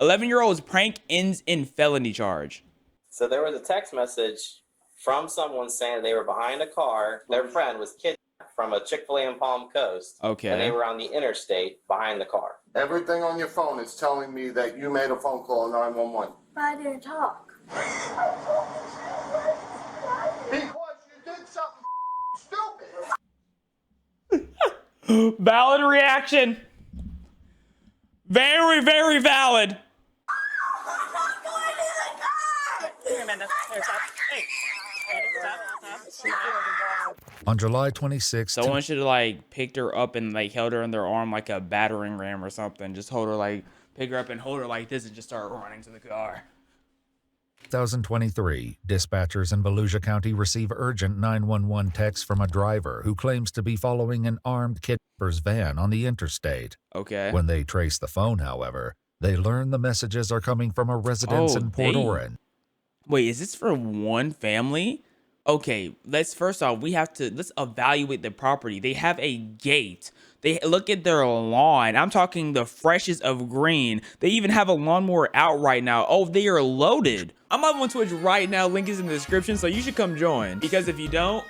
11-year-old's prank ends in felony charge. So there was a text message from someone saying they were behind a car. Their friend was kidnapped from a Chick-fil-A in Palm Coast. Okay. And they were on the interstate behind the car. Everything on your phone is telling me that you made a phone call 911. But I didn't talk. Because you did something stupid. Valid reaction. Very, very valid. Here, Amanda. Here, stop. Hey. On July 26th, Someone should have like picked her up and like held her in their arm like a battering ram or something. Just hold her like, pick her up and hold her like this and just start running to the car. 2023, dispatchers in Volusia County receive urgent 911 text from a driver who claims to be following an armed kidnapper's van on the interstate. Okay. When they trace the phone, however, they learn the messages are coming from a residence in Port Orange. Wait, is this for one family? Okay, let's evaluate the property. They have a gate. They look at their lawn. I'm talking the freshest of green. They even have a lawnmower out right now. Oh, they are loaded. I'm on Twitch right now. Link is in the description, so you should come join. Because if you don't...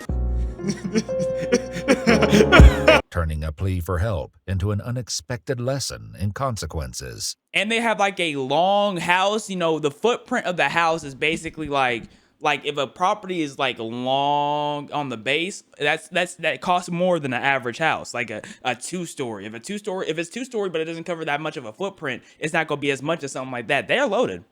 Turning a plea for help into an unexpected lesson in consequences. And they have like a long house. You know, the footprint of the house is basically like if a property is like long on the base, that costs more than an average house, like a two-story. If it's two-story, but it doesn't cover that much of a footprint, it's not gonna be as much as something like that. They're loaded.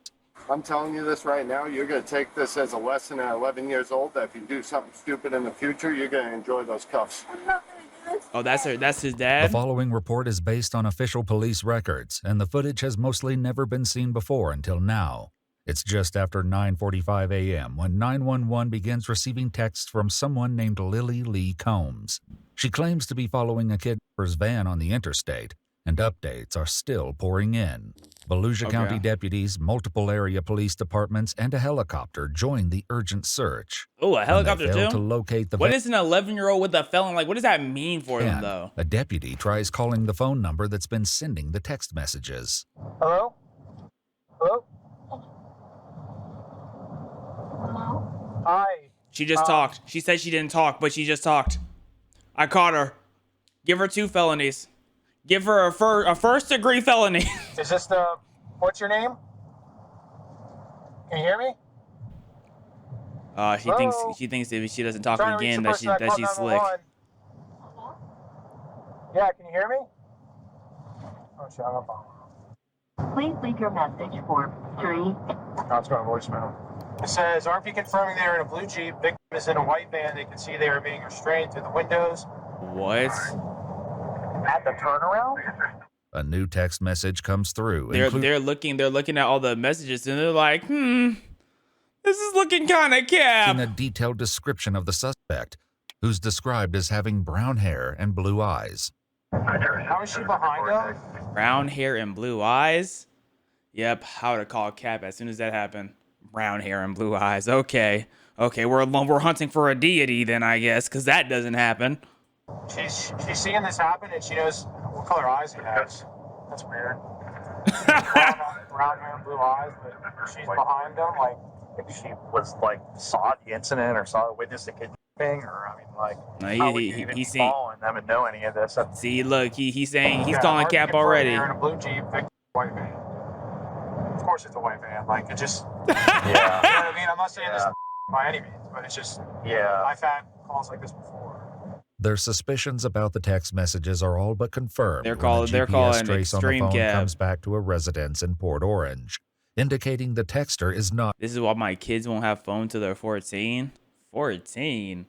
I'm telling you this right now. You're going to take this as a lesson at 11 years old that if you do something stupid in the future, you're going to enjoy those cuffs. I'm not gonna do this. Oh, that's his The dad? following report is based on official police records, and the footage has mostly never been seen before until now. It's just after 9:45 a.m. when 911 begins receiving texts from someone named Lily Lee Combs. She claims to be following a kidnapper's van on the interstate, and updates are still pouring in. Volusia County deputies, multiple area police departments, and a helicopter join the urgent search. Oh, a helicopter When they fail too? to locate the What is an 11-year-old with a felon? Like, what does that mean for them, van, though? a deputy tries calling the phone number that's been sending the text messages. Hello? Hello? Hello? Hi. She just talked. She said she didn't talk, but she just talked. I caught her. Give her 2 felonies. Give her a first-degree felony. Is this the... What's your name? Can you hear me? She thinks if she doesn't talk Trying to reach again the that person she's called slick. 911. Yeah, can you hear me? Oh, shit, I'm on. Please leave your message for 3. Oh, it's going to voicemail. It says, RP confirming they are in a blue Jeep. Victim is in a white van. They can see they are being restrained through the windows. What? At the turnaround? A new text message comes through. They're looking at all the messages and they're like, this is looking kind of cap. A detailed description of the suspect, who's described as having brown hair and blue eyes. How is she behind them? Brown hair and blue eyes? Yep, I would have called cap as soon as that happened. Brown hair and blue eyes. Okay, we're hunting for a deity then, I guess, because that doesn't happen. She's seeing this happen and she knows what color eyes he has. That's weird. Brown hair and blue eyes, but she's behind them. Like, if she was like saw the incident or saw witnessed the kidnapping, or I mean, like, No, how would you even be following them and know any of this? See, look, he's calling cap already. You're in a blue Jeep, big white van. Of course, it's a white van. Like, it just. Yeah. You know what I mean? I'm not saying this by any means, but it's just. Yeah. I've had calls like this before. Their suspicions about the text messages are all but confirmed. They're calling trace on the extreme phone cap. comes back to a residence in Port Orange, indicating the texter is not. This is why my kids won't have phone till they're 14. 14.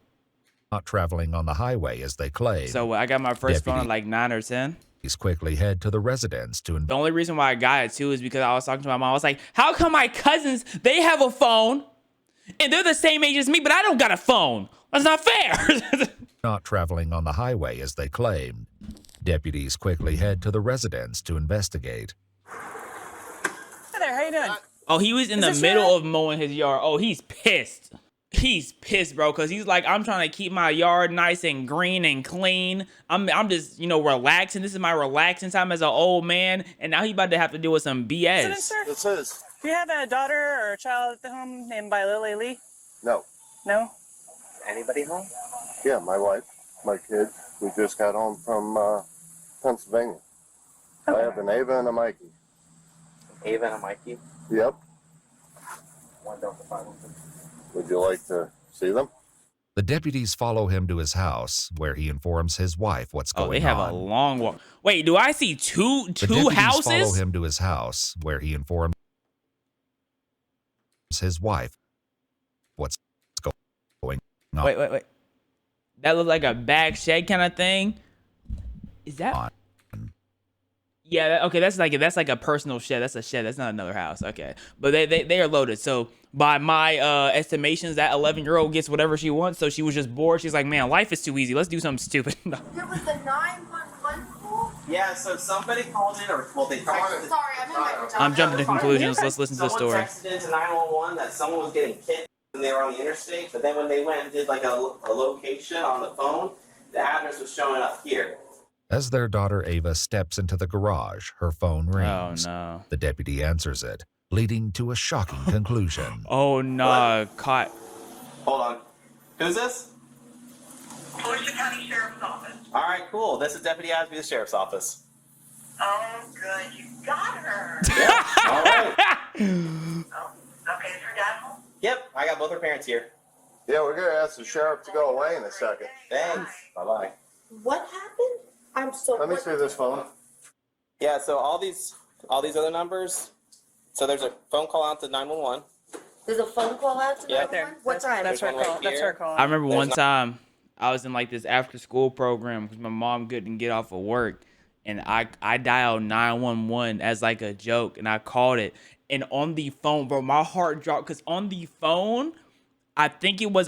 Not traveling on the highway as they claim. So I got my first phone at like 9 or 10. He's quickly head to the residence to. The only reason why I got it too is because I was talking to my mom. I was like, "How come my cousins they have a phone, and they're the same age as me, but I don't got a phone? That's not fair." Not traveling on the highway as they claimed. Deputies quickly head to the residence to investigate. Hey there, how you doing? Oh, he was in the middle of mowing his yard. Oh, he's pissed. He's pissed, bro, because he's like, I'm trying to keep my yard nice and green and clean. I'm just, relaxing. This is my relaxing time as an old man, and now he about to have to deal with some BS. President, sir, This is. do you have a daughter or a child at the home named by Lily Lee? No. No? Anybody home? Yeah, my wife, my kids. We just got home from Pennsylvania. I have an Ava and a Mikey. Ava and a Mikey? Yep. One Delta 5. Would you like to see them? The deputies follow him to his house, where he informs his wife what's going on. Oh, they have a long walk. Wait, do I see two The deputies houses? follow him to his house, where he informs his wife what's going on. Wait. That looks like a back shed kind of thing. Is that? Yeah. Okay. That's like a personal shed. That's a shed. That's not another house. Okay. But they are loaded. So by my estimations, that 11-year-old gets whatever she wants. So she was just bored. She's like, man, life is too easy. Let's do something stupid. There was a 911 call? Yeah, so somebody called in, or well, they texted. Sorry, I'm in my pajamas. I'm jumping to conclusions. Let's listen to the story. Someone texted into 911 that someone was getting kidnapped and they were on the interstate, but then when they went and did like a location on the phone, the address was showing up here. As their daughter Ava steps into the garage, her phone rings. Oh no. The deputy answers it, leading to a shocking conclusion. Oh no. Caught. Hold on. Who's this? Volusia County Sheriff's Office. All right, cool. This is Deputy Asby, the Sheriff's Office. Oh, good. You got her. Yeah. All right. Oh, okay. Is her dad home? Yep, I got both her parents here. Yeah, we're going to ask the sheriff to go away in a second. Thanks. Bye-bye. What happened? I'm so. Let me see this phone. Yeah, so all these other numbers. So there's a phone call out to 911. There's a phone call out to Yeah. that one? What time? That's her There's one call. right That's here. her call. I remember There's one not- time I was in like this after school program because my mom couldn't get off of work, and I dialed 911 as like a joke, and I called it, and on the phone, bro, my heart dropped because on the phone, I think it was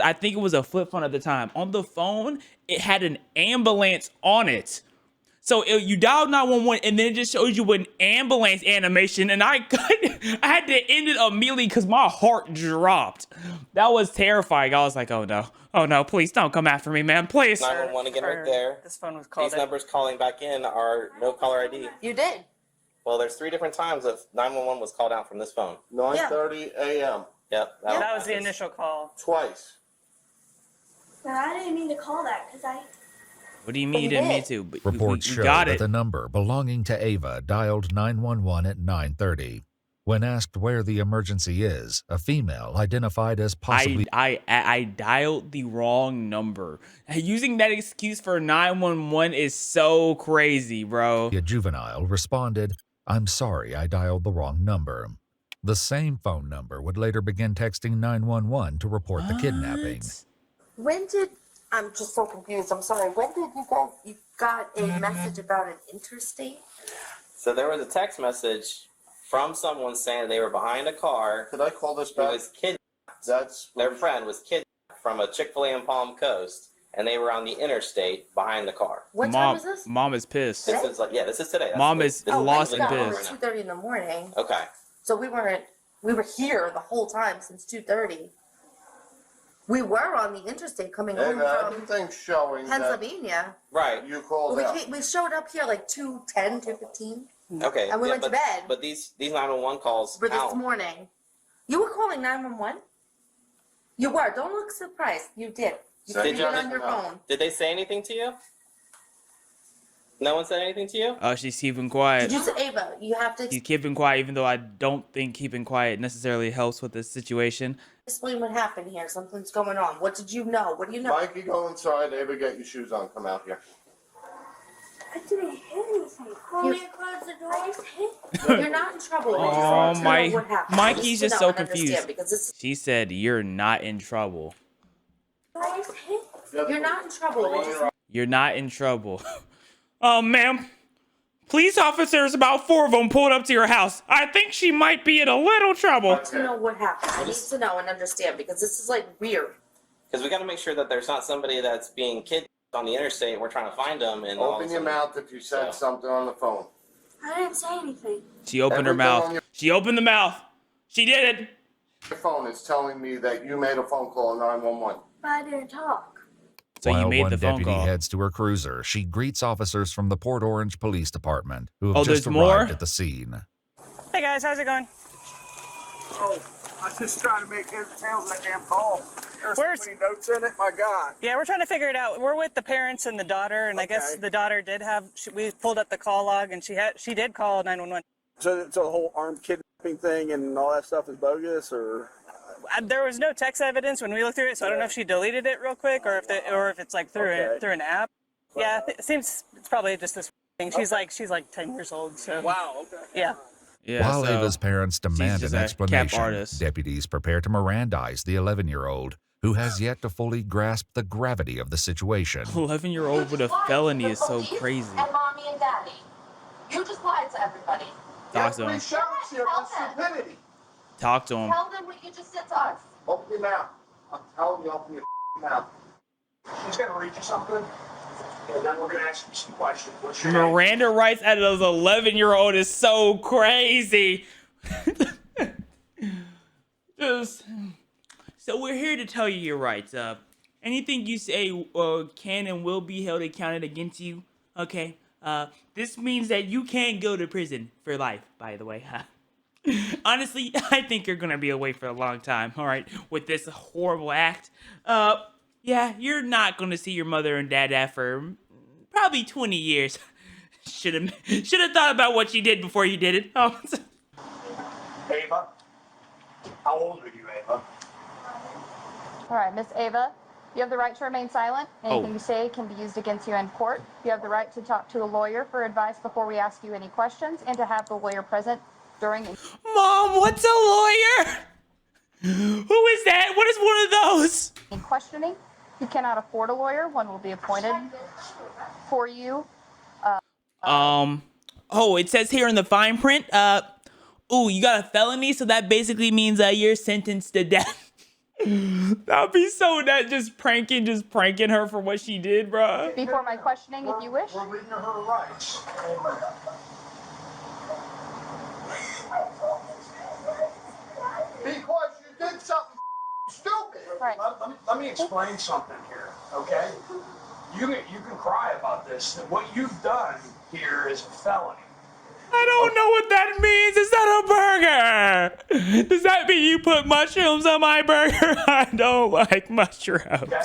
a flip phone at the time. On the phone, it had an ambulance on it. So you dialed 911 and then it just shows you an ambulance animation, and I had to end it immediately because my heart dropped. That was terrifying. I was like, oh no, please don't come after me, man, please. 911 again right there. This phone was called These numbers calling back in are no caller ID. You did. Well, there's 3 different times of 911 was called out from this phone. 9:30 a.m. Yep. That was the initial call. Twice. No, I didn't mean to call that because I. What do you mean you didn't mean to? But Reports we show got that it. the number belonging to Ava dialed 911 at 9:30. When asked where the emergency is, a female identified as possibly I dialed the wrong number. Using that excuse for 911 is so crazy, bro. a juvenile responded, "I'm sorry, I dialed the wrong number." The same phone number would later begin texting 911 to report the kidnapping. When did. I'm just so confused. I'm sorry. When did you got a message about an interstate? So there was a text message from someone saying they were behind a car. Could I call this Who back? was kidnapped. That's Their friend was kidnapped from a Chick-fil-A in Palm Coast, and they were on the interstate behind the car. What time Mom, is this? mom is pissed. This is this is today. That's Mom what- is this lost what and we got pissed. right now. 2:30 in the morning. Okay. So we were here the whole time since 2:30. We were on the interstate coming home from everything's showing that Pennsylvania. Right. you called out. We showed up here like 2:10, 2:15 Okay. And we went to bed. But these 911 calls. for this out. morning. You were calling 911? You were. Don't look surprised. You did. You Did did you? it on your phone. Did they say anything to you? No one said anything to you? Oh, she's keeping quiet. Did you say, Ava, you have to She's keeping quiet, even though I don't think keeping quiet necessarily helps with this situation. explain what happened here? Something's going on. What did you know? What do you know? Mikey, go inside. Ava, get your shoes on. Come out here. I didn't hit anything. Call me across the door. I just hit. You're not in trouble. I just Oh, want to know what happened. Mikey's to just know so and understand, confused. Because this, She said, "You're not in trouble. I just hit. You're not in trouble. I just You're not in trouble." Ma'am, police officers, about 4 of them, pulled up to your house. I think she might be in a little trouble. want to know what happened. I need to know and understand because this is like weird. Because we got to make sure that there's not somebody that's being kidnapped on the interstate. And we're trying to find them. And all of a Open your sudden- mouth if you said something on the phone. I didn't say anything. She opened her Everything on mouth. your- She opened the mouth. She did it. Your phone is telling me that you made a phone call to 911. But I didn't talk. So While you made one the phone deputy call. heads to her cruiser, she greets officers from the Port Orange Police Department who have Oh, just there's more? arrived at the scene. Hey guys, how's it going? Oh, I was just trying to make heads or tails of that damn call. There's Where's- so many notes in it, my God. Yeah, we're trying to figure it out. We're with the parents and the daughter, and I guess Okay. the daughter did have. We pulled up the call log, and she did call 911. So the whole armed kidnapping thing and all that stuff is bogus, or? There was no text evidence when we looked through it, so I don't know if she deleted it real quick or if it's like through Okay. through an app. Yeah, it seems it's probably just this thing. She's like 10 years old, so Wow, okay. yeah. Yeah. While so Ava's parents demand just an a cap explanation, artist. deputies prepare to Mirandize the 11-year-old, who has yet to fully grasp the gravity of the situation. 11-year-old with a felony is so crazy. And mommy and daddy. You just lied to everybody. Talk to him. Every sheriff's here Tell for them. stupidity. Talk to him. Tell them what you just said to us. Open your mouth. I'm telling you, open your mouth. She's going to read you something, and then we're going to ask you some questions. What's your name? Miranda rights out of those 11-year-old is so crazy. Just so we're here to tell you your rights. Anything you say can and will be held accounted against you. Okay. This means that you can't go to prison for life. By the way, honestly, I think you're gonna be away for a long time. All right, with this horrible act. Yeah, you're not gonna see your mother and dad for probably 20 years. Should have thought about what you did before you did it. Oh. Ava? How old are you, Ava? All right, Miss Ava, you have the right to remain silent. Anything Oh. you say can be used against you in court. You have the right to talk to a lawyer for advice before we ask you any questions and to have the lawyer present during the Mom, what's a lawyer? Who is that? What is one of those? questioning. You cannot afford a lawyer. One will be appointed for you. Oh, it says here in the fine print, you got a felony, so that basically means you're sentenced to death. That'd be so that just pranking her for what she did, bruh. Before my questioning, if you wish. We're reading her rights. Because you did something stupid. Right. Let me explain something here, okay? You can cry about this. What you've done here is a felony. I don't know what that means. Is that a burger? Does that mean you put mushrooms on my burger? I don't like mushrooms. Okay?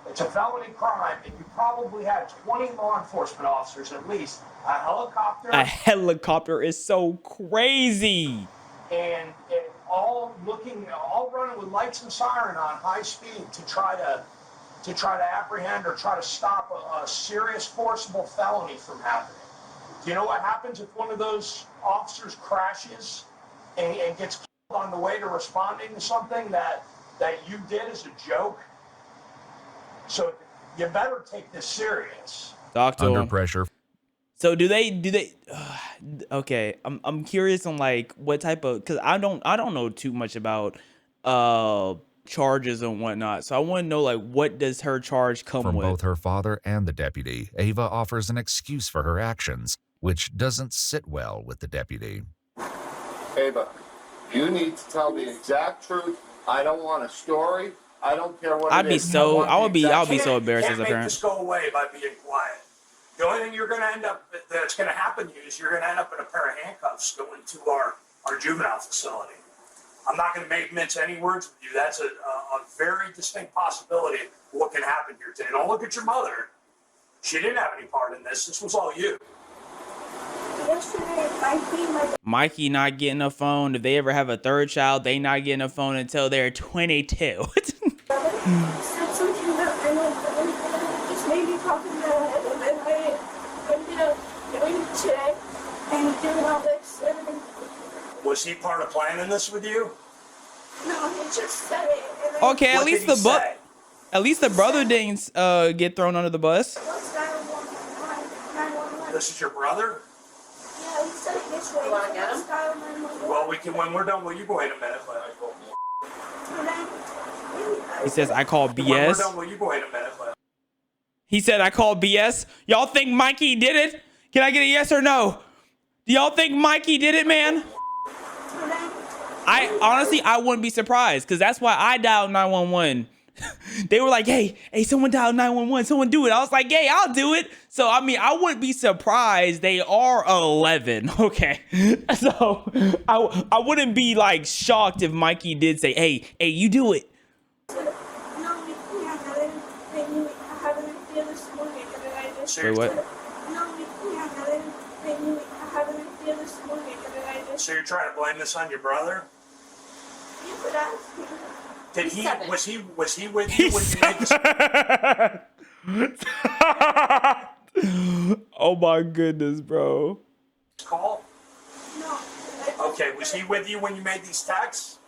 It's a felony crime, and you probably had 20 law enforcement officers at least, a helicopter, A helicopter is so crazy. and all running with lights and siren on high speed to try to apprehend or try to stop a serious forcible felony from happening. Do you know what happens if one of those officers crashes and gets killed on the way to responding to something that you did as a joke? So you better take this serious. Talk to Under him. pressure. So do they okay, I'm curious on like what type of, cuz I don't know too much about charges and whatnot. So I want to know like what does her charge come From with? both her father and the deputy, Ava offers an excuse for her actions, which doesn't sit well with the deputy. Ava, you need to tell the exact truth. I don't want a story. I don't care what I'd it be is. so want the I'll be exact so embarrassed as Can't a make parent. this go away by being quiet. The only thing you're going to end up that's going to happen to you is you're going to end up in a pair of handcuffs going to our juvenile facility. I'm not going to mince any words with you. That's a very distinct possibility of what can happen here today. Don't look at your mother. She didn't have any part in this. This was all you. Yesterday, Mikey not getting a phone. If they ever have a third child, they not getting a phone until they're 22. said something about my mom. Just made me pop in the head, and then I ended up going today and doing all this. And Was he part of planning this with you? no, he just said it. And then Okay, What did he say? at least the brother didn't get thrown under the bus. what's 911? This is your brother? Yeah, he said it this way. wanna get him? It's dial 911. Well, we can when we're done. Will you wait a minute? And then He says I call When we're BS. done, will you wait a minute? He said I called BS. Y'all think Mikey did it? Can I get a yes or no? Do y'all think Mikey did it, man? And then I wouldn't be surprised, because that's why I dialed 911. They were like, hey, someone dialed 911, someone do it. I was like, hey, I'll do it. So, I mean, I wouldn't be surprised. They are 11, okay? So, I wouldn't be, like, shocked if Mikey did say, hey, you do it. No, we can't. I had an idea this morning, and then I just... Wait, what? No, we can't. I had an idea this morning, and then I just... So you're trying to blame this on your brother? You could ask him. Did He's he, seven. was he with you when you made this Oh my goodness, bro. call? No. Okay, was he with you when you made these texts?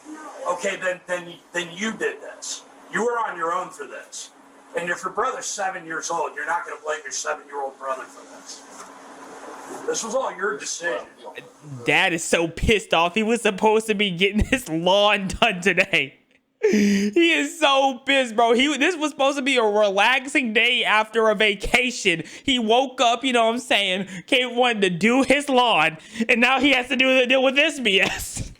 No. Okay, then you did this. You were on your own for this. And if your brother's 7 years old, you're not going to blame your 7-year-old brother for this. This was all your decision. Dad is so pissed off. He was supposed to be getting his lawn done today. He is so pissed, bro. This was supposed to be a relaxing day after a vacation. He woke up, you know what I'm saying, wanted to do his lawn, and now he has to deal with this BS.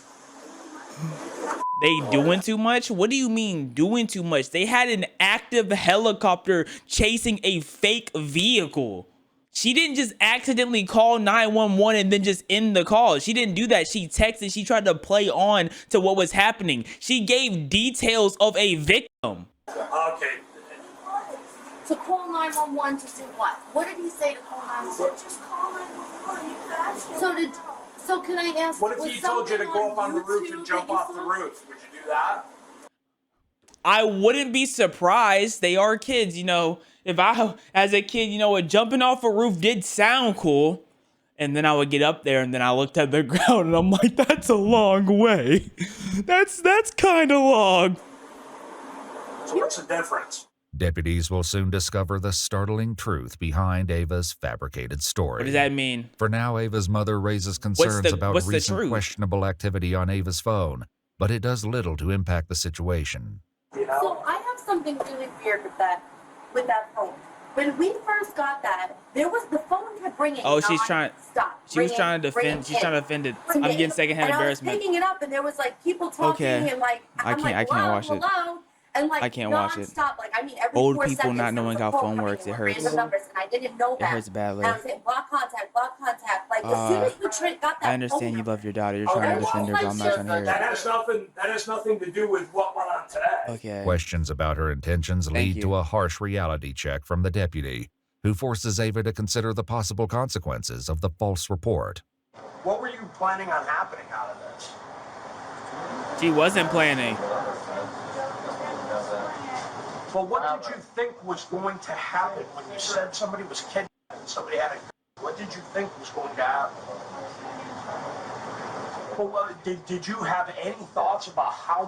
They doing too much? What do you mean doing too much? They had an active helicopter chasing a fake vehicle. She didn't just accidentally call 911 and then just end the call. She didn't do that. She texted. She tried to play on to what was happening. She gave details of a victim. Okay. To call 911 to do what? What did he say to call 911? Just call 911. You could ask him. So can I ask? What if was he told you to something go up on the roof YouTube and jump that you off the saw? roof? Would you do that? I wouldn't be surprised. They are kids, you know. If I, as a kid, you know, jumping off a roof did sound cool. And then I would get up there and then I looked at the ground and I'm like, that's a long way. That's kind of long. So what's the difference? Deputies will soon discover the startling truth behind Ava's fabricated story. What does that mean? For now, Ava's mother raises concerns about what's the recent truth? questionable activity on Ava's phone, but it does little to impact the situation. You know? So I have something really weird with that phone. When we first got that, the phone kept ringing. Oh, she's trying. Stop. She was trying to defend. She's trying to defend it. I'm getting secondhand embarrassment. I was picking it up, and there was like people talking, Okay. and like I I'm can't like, watch it. hello? And like I can't watch it. nonstop, like I mean, every Old 4 people seconds, not there knowing was a how call phone coming works, in it with hurts. random numbers, and I didn't know It that. hurts badly. And I was saying block contact. Like as soon as we got that I understand you phone love your daughter. You're trying to defend her, but I'm not trying to hear That it. has nothing to do with what went on today. Okay. Questions about her intentions lead you. to a harsh reality check from the deputy, who forces Ava to consider the possible consequences of the false report. What were you planning on happening out of this? She wasn't planning. Well, what did you think was going to happen when you said somebody was kidnapped and somebody had a... What did you think was going to happen? Well, did you have any thoughts about how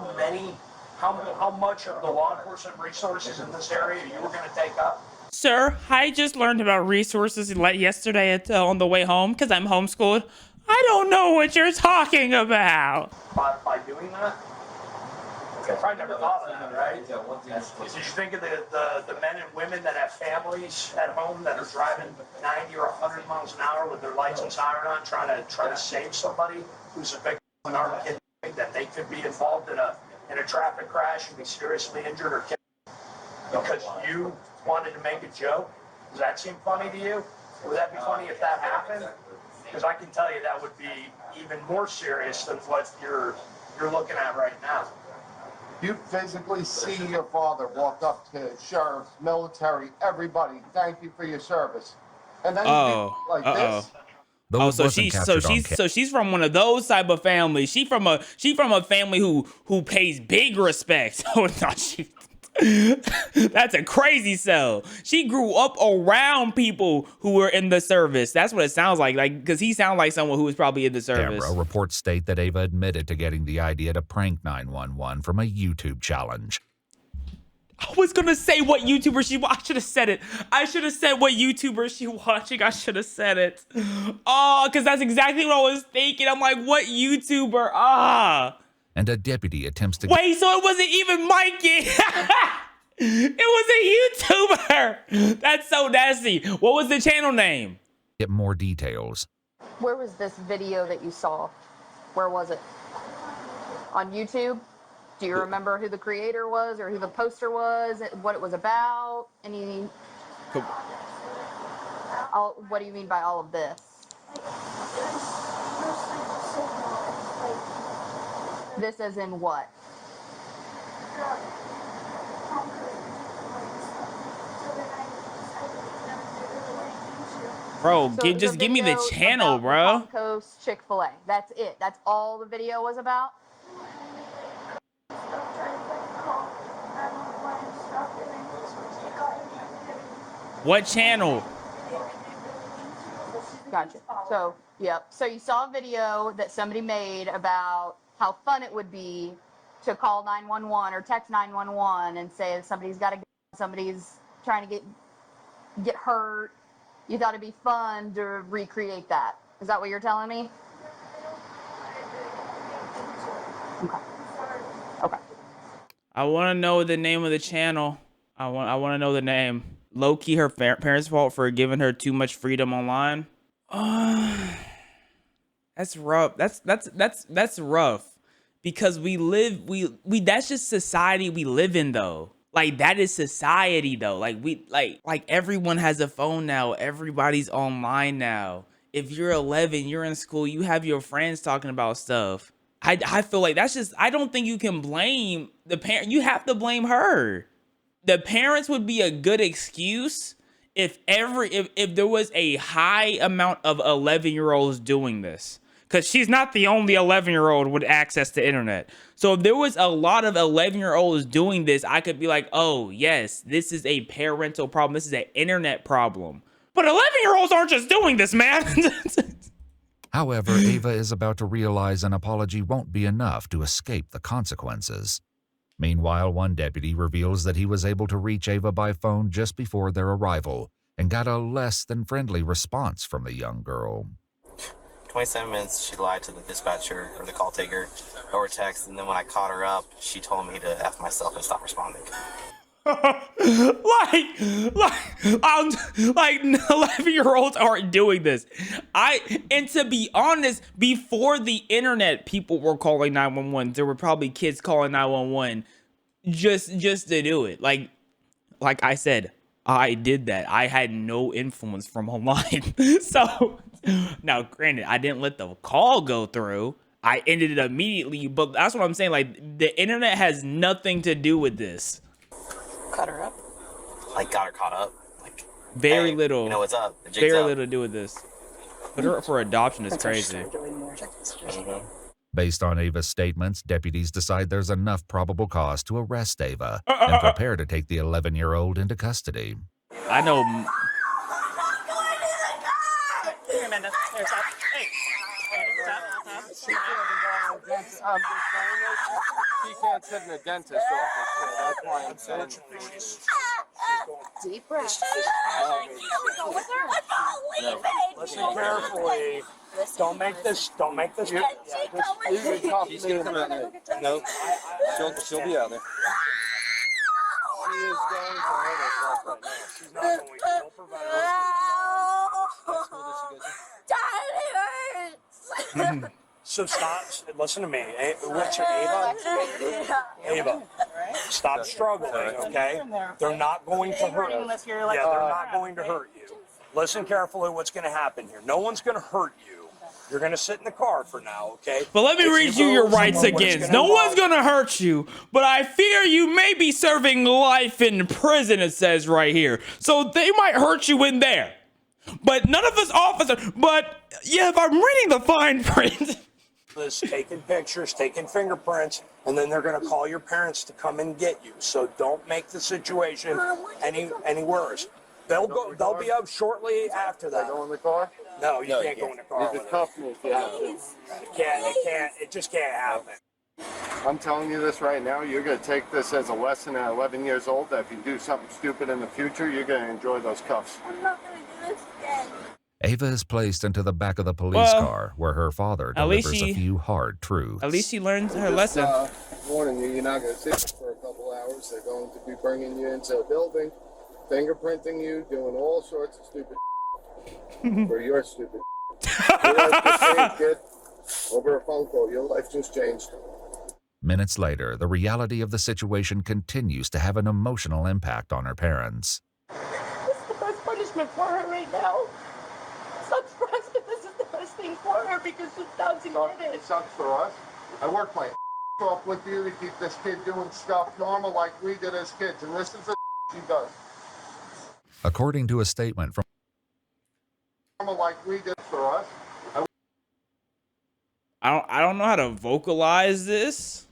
much of the law enforcement resources in this area you were going to take up? Sir, I just learned about resources yesterday on the way home because I'm homeschooled. I don't know what you're talking about. By doing that? I probably never thought of that, right? Did you think of the men and women that have families at home that are driving 90 or 100 miles an hour with their lights and siren on, trying to save somebody who's a victim of our kidnapping, that they could be involved in a traffic crash and be seriously injured or killed because you wanted to make a joke? Does that seem funny to you? Would that be funny if that happened? Because I can tell you that would be even more serious than what you're looking at right now. You physically see your father walk up to sheriffs, military, everybody, thank you for your service. And then you do like this. Those so wasn't captured on camera. she's from one of those type of families. She from a family who pays big respect. Oh no, that's a crazy cell. She grew up around people who were in the service. That's what it sounds like because he sounds like someone who was probably in the service. Camera reports state that Ava admitted to getting the idea to prank 911 from a YouTube challenge. I was gonna say what YouTuber she watched. I should have said it. I should have said what YouTuber she watching. I should have said it. Oh, because that's exactly what I was thinking. I'm like, what YouTuber? And a deputy attempts to Wait, so it wasn't even Mikey. It was a YouTuber. That's so nasty. What was the channel name? get more details. Where was this video that you saw? Where was it? on YouTube? Do you remember who the creator was or who the poster was, what it was about? What do you mean by all of this? This as in what? Bro, So just give me the video channel, about the bro. Palm Coast Chick-fil-A. That's it. That's all the video was about? What channel? Gotcha. So, yep. So you saw a video that somebody made about how fun it would be to call 911 or text 911 and say that somebody's got a gun, somebody's trying to get hurt. You thought it'd be fun to recreate that. Is that what you're telling me? Okay. Okay. I want to know the name of the channel. I want to know the name. Low key, her parents' fault for giving her too much freedom online. That's rough. That's rough, because we that's just society we live in though. Like that is society though. Like like everyone has a phone now. Everybody's online now. If you're 11, you're in school, you have your friends talking about stuff. I feel like that's just, I don't think you can blame the parent. You have to blame her. The parents would be a good excuse if there was a high amount of 11-year-olds doing this, because she's not the only 11-year-old with access to internet. So if there was a lot of 11-year-olds doing this, I could be like, oh yes, this is a parental problem. This is an internet problem. But 11-year-olds aren't just doing this, man. However, Ava is about to realize an apology won't be enough to escape the consequences. Meanwhile, one deputy reveals that he was able to reach Ava by phone just before their arrival and got a less than friendly response from the young girl. 27 minutes, she lied to the dispatcher or the call taker over text, and then when I caught her up, she told me to F myself and stop responding. like 11-year-olds aren't doing this. And to be honest, before the internet, people were calling 911. There were probably kids calling 911 just to do it. Like I said, I did that. I had no influence from online. So now, granted, I didn't let the call go through. I ended it immediately, but that's what I'm saying. Like the internet has nothing to do with this. Cut her up. Like, got her caught up. Like, very hey, little. You know what's up? Very little to do with this. Put her up for adoption is crazy. Based on Ava's statements, deputies decide there's enough probable cause to arrest Ava and prepare to take the 11-year-old into custody. I know. Here, Amanda. Here, stop. Hey. Stop. She can't sit in a dentist's office, so that's why I'm saying. Deep breath. Listen carefully. Don't make this. She's gonna come out. No, she'll be out there. She is going to hurt herself right now. She's not going to. Don't prevent her. So stop. Listen to me. What's your Ava? Ava. Stop struggling, okay? They're not going to hurt you. Yeah, they're not going to hurt you. Listen carefully what's going to happen here. No one's going to hurt you. You're going to sit in the car for now, okay? But let me read you your rights against. No one's going to hurt you, but I fear you may be serving life in prison, it says right here. So they might hurt you in there. But none of us officers, but yeah, if I'm reading the fine print. Taking pictures, taking fingerprints, and then they're going to call your parents to come and get you. So don't make the situation any worse. They'll be up shortly after that. Go in the car? No, you can't go in the car. You can cuff me if you have to. It just can't happen. I'm telling you this right now. You're going to take this as a lesson at 11 years old, that if you do something stupid in the future, you're going to enjoy those cuffs. I'm not going to do this again. Ava is placed into the back of the police car, where her father delivers a few hard truths. At least she learns her lesson. Warning you, you're not going to sit for a couple hours. They're going to be bringing you into a building, fingerprinting you, doing all sorts of stupid for your stupid Your life just changed, kid. Over a phone call, your life just changed. Minutes later, the reality of the situation continues to have an emotional impact on her parents. This is the best punishment for her right now. It sucks for us, but this is the best thing for her because she's bouncing on it. It sucks for us. I work my off with you to keep this kid doing stuff normal like we did as kids, and this is the she does. According to a statement from Normal like we did for us. I don't know how to vocalize this,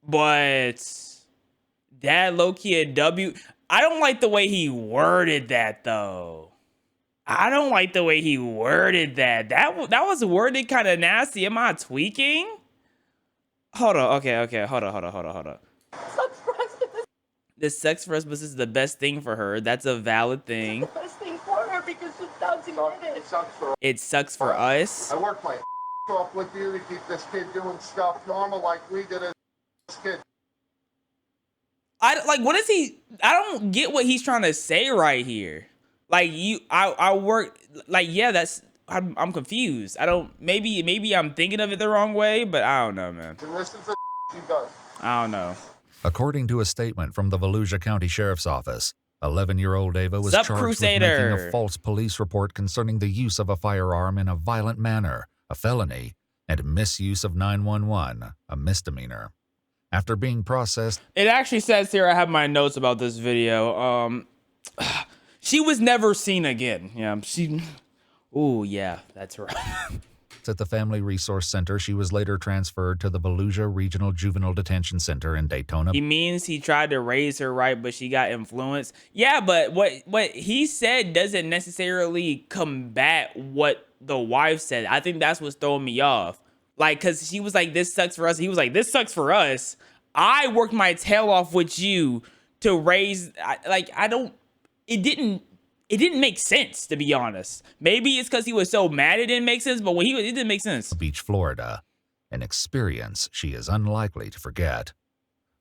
but Dad low-key a W. I don't like the way he worded that though. I don't like the way he worded that. That was worded kind of nasty. Am I tweaking? Hold on. Okay. Hold on. Sucks for us, but This sucks for us, but this is the best thing for her. That's a valid thing. the best thing for her because she's bouncing on it. It sucks for us. I work my off with you to keep this kid doing stuff normal like we did as kids. What is he? I don't get what he's trying to say right here. Like I work. Like yeah, I'm confused. I don't. Maybe I'm thinking of it the wrong way, but I don't know, man. And this is the she does. I don't know. According to a statement from the Volusia County Sheriff's Office, 11-year-old Ava was charged with making a false police report concerning the use of a firearm in a violent manner, a felony, and misuse of 911, a misdemeanor. After being processed, it actually says here, I have my notes about this video. She was never seen again. Yeah, oh yeah, that's right. at the Family Resource Center, she was later transferred to the Volusia Regional Juvenile Detention Center in Daytona. He means he tried to raise her right, but she got influenced. Yeah, but what he said doesn't necessarily combat what the wife said. I think that's what's throwing me off. Like, because she was like, this sucks for us. He was like, this sucks for us. I worked my tail off with you to raise, it didn't make sense, to be honest. Maybe it's because he was so mad it didn't make sense, but it didn't make sense. Beach, Florida, an experience she is unlikely to forget.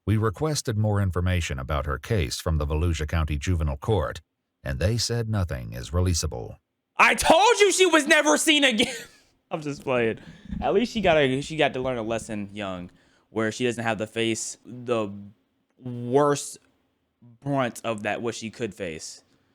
We requested more information about her case from the Volusia County Juvenile Court, and they said nothing is releasable. I told you she was never seen again. I'm just playing. At least she got to learn a lesson young, where she doesn't have to face the worst brunt of that what she could face.